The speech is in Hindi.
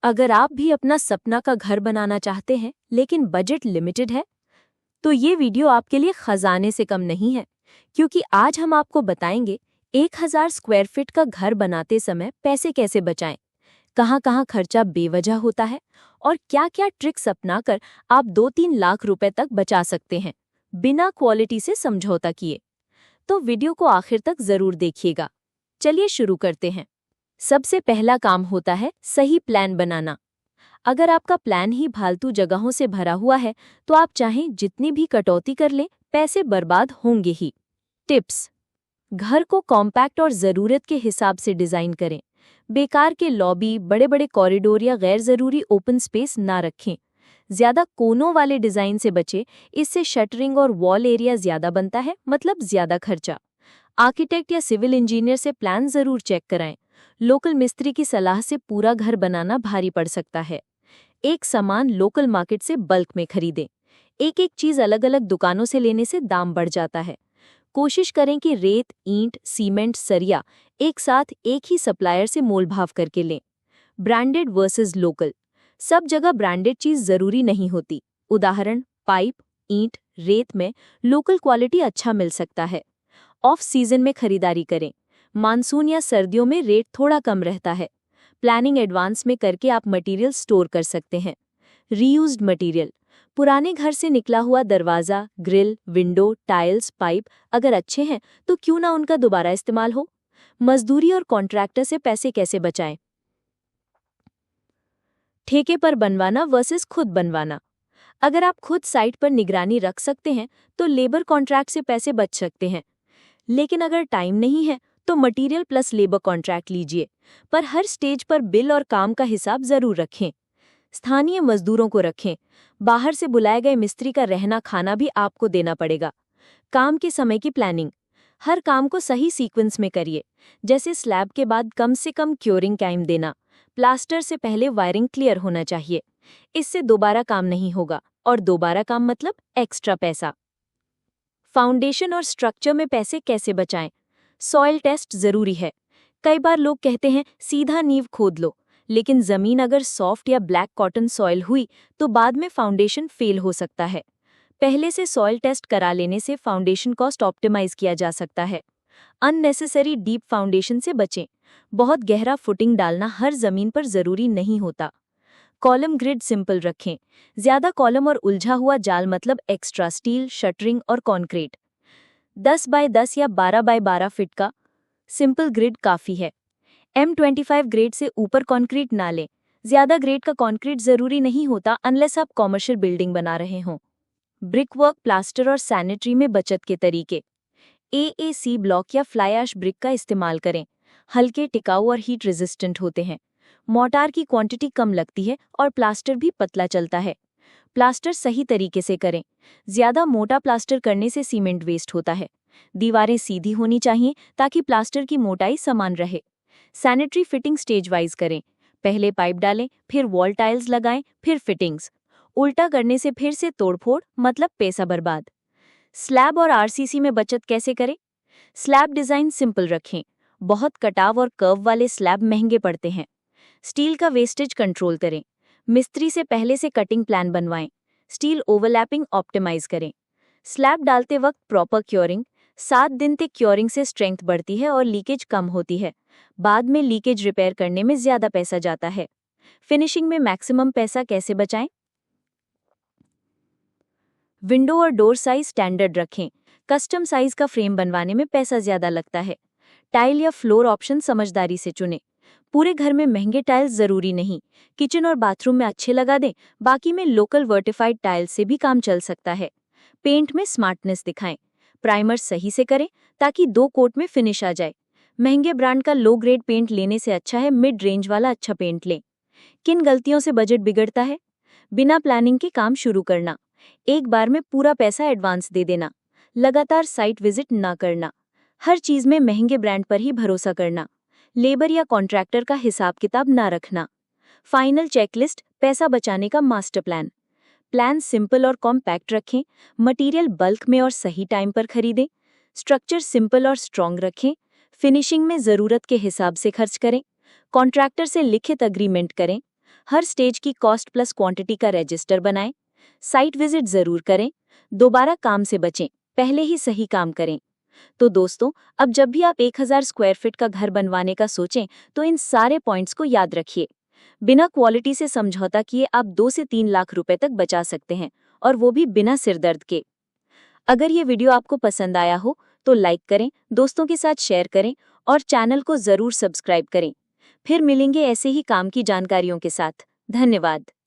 अगर आप भी अपना सपना का घर बनाना चाहते हैं लेकिन बजट लिमिटेड है, तो ये वीडियो आपके लिए खजाने से कम नहीं है, क्योंकि आज हम आपको बताएंगे 1000 स्क्वायर फीट का घर बनाते समय पैसे कैसे बचाएं, कहां-कहां खर्चा बेवजह होता है और क्या-क्या ट्रिक्स अपनाकर आप 2-3 लाख रुपए तक बचा सकते हैं, बिना क्वालिटी से समझौता किए। तो वीडियो को आखिर तक जरूर देखिएगा। चलिए शुरू करते हैं। सबसे पहला काम होता है सही प्लान बनाना। अगर आपका प्लान ही फालतू जगहों से भरा हुआ है, तो आप चाहें जितनी भी कटौती कर लें, पैसे बर्बाद होंगे ही। टिप्स: घर को कॉम्पैक्ट और ज़रूरत के हिसाब से डिज़ाइन करें। बेकार के लॉबी, बड़े-बड़े कॉरिडोर या गैर ज़रूरी ओपन स्पेस ना रखें। ज़्यादा कोनों वाले डिज़ाइन से बचें, इससे शटरिंग और वॉल एरिया ज़्यादा बनता है, मतलब ज़्यादा खर्चा। आर्किटेक्ट या सिविल इंजीनियर से प्लान ज़रूर चेक कराएं। लोकल मिस्त्री की सलाह से पूरा घर बनाना भारी पड़ सकता है। एक सामान लोकल मार्केट से बल्क में खरीदें। एक-एक चीज़ अलग-अलग दुकानों से लेने से दाम बढ़ जाता है। कोशिश करें कि रेत, ईंट, सीमेंट, सरिया एक साथ एक ही सप्लायर से मोल-भाव करके लें। ब्रांडेड वर्सेस लोकल: सब जगह ब्रांडेड चीज़ ज़रूरी नहीं होती। उदाहरण, पाइप, ईंट, रेत में लोकल क्वालिटी अच्छा मिल सकता है। ऑफ सीजन में खरीदारी करें। मानसून या सर्दियों में रेट थोड़ा कम रहता है। प्लानिंग एडवांस में करके आप मटेरियल स्टोर कर सकते हैं। रीयूज्ड मटेरियल: पुराने घर से निकला हुआ दरवाज़ा, ग्रिल, विंडो, टाइल्स, पाइप अगर अच्छे हैं तो क्यों ना उनका दोबारा इस्तेमाल हो। मजदूरी और कॉन्ट्रैक्टर से पैसे कैसे बचाएं? ठेके पर बनवाना वर्सेस खुद बनवाना: अगर आप खुद साइट पर निगरानी रख सकते हैं तो लेबर कॉन्ट्रैक्ट से पैसे बच सकते हैं। लेकिन अगर टाइम नहीं है तो मटेरियल प्लस लेबर कॉन्ट्रैक्ट लीजिए, पर हर स्टेज पर बिल और काम का हिसाब जरूर रखें। स्थानीय मजदूरों को रखें। बाहर से बुलाए गए मिस्त्री का रहना खाना भी आपको देना पड़ेगा। काम के समय की प्लानिंग: हर काम को सही सीक्वेंस में करिए, जैसे स्लैब के बाद कम से कम क्योरिंग टाइम देना। प्लास्टर से पहले वायरिंग क्लियर होना चाहिए। इससे दोबारा काम नहीं होगा, और दोबारा काम मतलब एक्स्ट्रा पैसा। फाउंडेशन और स्ट्रक्चर में पैसे कैसे बचाएं? सॉइल टेस्ट जरूरी है। कई बार लोग कहते हैं सीधा नींव खोद लो, लेकिन जमीन अगर सॉफ्ट या ब्लैक कॉटन सॉइल हुई तो बाद में फाउंडेशन फेल हो सकता है। पहले से सॉइल टेस्ट करा लेने से फाउंडेशन कॉस्ट ऑप्टिमाइज किया जा सकता है। अननेसेसरी डीप फाउंडेशन से बचें। बहुत गहरा फुटिंग डालना हर जमीन पर जरूरी नहीं होता। कॉलम ग्रिड सिंपल रखें। ज्यादा कॉलम और उलझा हुआ जाल मतलब एक्स्ट्रा स्टील, शटरिंग और कंक्रीट। 10 बाय 10 या 12 बाय 12 फीट का सिंपल ग्रिड काफ़ी है। M25 ग्रेड से ऊपर कंक्रीट ना लें। ज्यादा ग्रेड का कंक्रीट जरूरी नहीं होता अनलेस आप कॉमर्शियल बिल्डिंग बना रहे हों। ब्रिक वर्क, प्लास्टर और सैनिटरी में बचत के तरीके: AAC ब्लॉक या फ्लाई ऐश ब्रिक का इस्तेमाल करें। हल्के, टिकाऊ और हीट रेजिस्टेंट होते हैं। मोर्टार की क्वांटिटी कम लगती है और प्लास्टर भी पतला चलता है। प्लास्टर सही तरीके से करें। ज्यादा मोटा प्लास्टर करने से सीमेंट वेस्ट होता है। दीवारें सीधी होनी चाहिए ताकि प्लास्टर की मोटाई समान रहे। सैनिटरी फिटिंग स्टेज वाइज करें। पहले पाइप डालें, फिर वॉल टाइल्स लगाएं, फिर फिटिंग्स। उल्टा करने से फिर से तोड़फोड़, मतलब पैसा बर्बाद। स्लैब और RCC में बचत कैसे करें? स्लैब डिजाइन सिंपल रखें। बहुत कटाव और कर्व वाले स्लैब महंगे पड़ते हैं। स्टील का वेस्टेज कंट्रोल करें। मिस्त्री से पहले से कटिंग प्लान बनवाएं। स्टील ओवरलैपिंग ऑप्टिमाइज करें। स्लैब डालते वक्त प्रॉपर क्योरिंग। 7 दिन तक क्योरिंग से स्ट्रेंथ बढ़ती है और लीकेज कम होती है। बाद में लीकेज रिपेयर करने में ज्यादा पैसा जाता है। फिनिशिंग में मैक्सिमम पैसा कैसे बचाएं? विंडो और डोर साइज स्टैंडर्ड रखें। कस्टम साइज का फ्रेम बनवाने में पैसा ज्यादा लगता है। टाइल या फ्लोर ऑप्शन समझदारी से चुनें। पूरे घर में महंगे टाइल्स जरूरी नहीं। किचन और बाथरूम में अच्छे लगा दें, बाकी में लोकल वर्टिफाइड टाइल्स से भी काम चल सकता है। पेंट में स्मार्टनेस दिखाएं। प्राइमर सही से करें ताकि 2 कोट में फिनिश आ जाए। महंगे ब्रांड का लो ग्रेड पेंट लेने से अच्छा है मिड रेंज वाला अच्छा पेंट लें। किन गलतियों से बजट बिगड़ता है? बिना प्लानिंग के काम शुरू करना। एक बार में पूरा पैसा एडवांस दे देना। लगातार साइट विजिट ना करना। हर चीज में महंगे ब्रांड पर ही भरोसा करना। लेबर या कॉन्ट्रैक्टर का हिसाब किताब ना रखना। फाइनल चेकलिस्ट: पैसा बचाने का मास्टर प्लान। प्लान सिंपल और कॉम्पैक्ट रखें। मटेरियल बल्क में और सही टाइम पर खरीदें। स्ट्रक्चर सिंपल और स्ट्रॉन्ग रखें। फिनिशिंग में ज़रूरत के हिसाब से खर्च करें। कॉन्ट्रैक्टर से लिखित अग्रीमेंट करें। हर स्टेज की कॉस्ट प्लस क्वांटिटी का रजिस्टर बनाएं, साइट विजिट जरूर करें, दोबारा काम से बचें, पहले ही सही काम करें। तो दोस्तों, अब जब भी आप 1000 स्क्वायर फीट का घर बनवाने का सोचें तो इन सारे पॉइंट्स को याद रखिए। बिना क्वालिटी से समझौता किए आप 2 से 3 लाख रुपए तक बचा सकते हैं, और वो भी बिना सिरदर्द के। अगर ये वीडियो आपको पसंद आया हो तो लाइक करें, दोस्तों के साथ शेयर करें और चैनल को जरूर सब्सक्राइब करें। फिर मिलेंगे ऐसे ही काम की जानकारियों के साथ। धन्यवाद।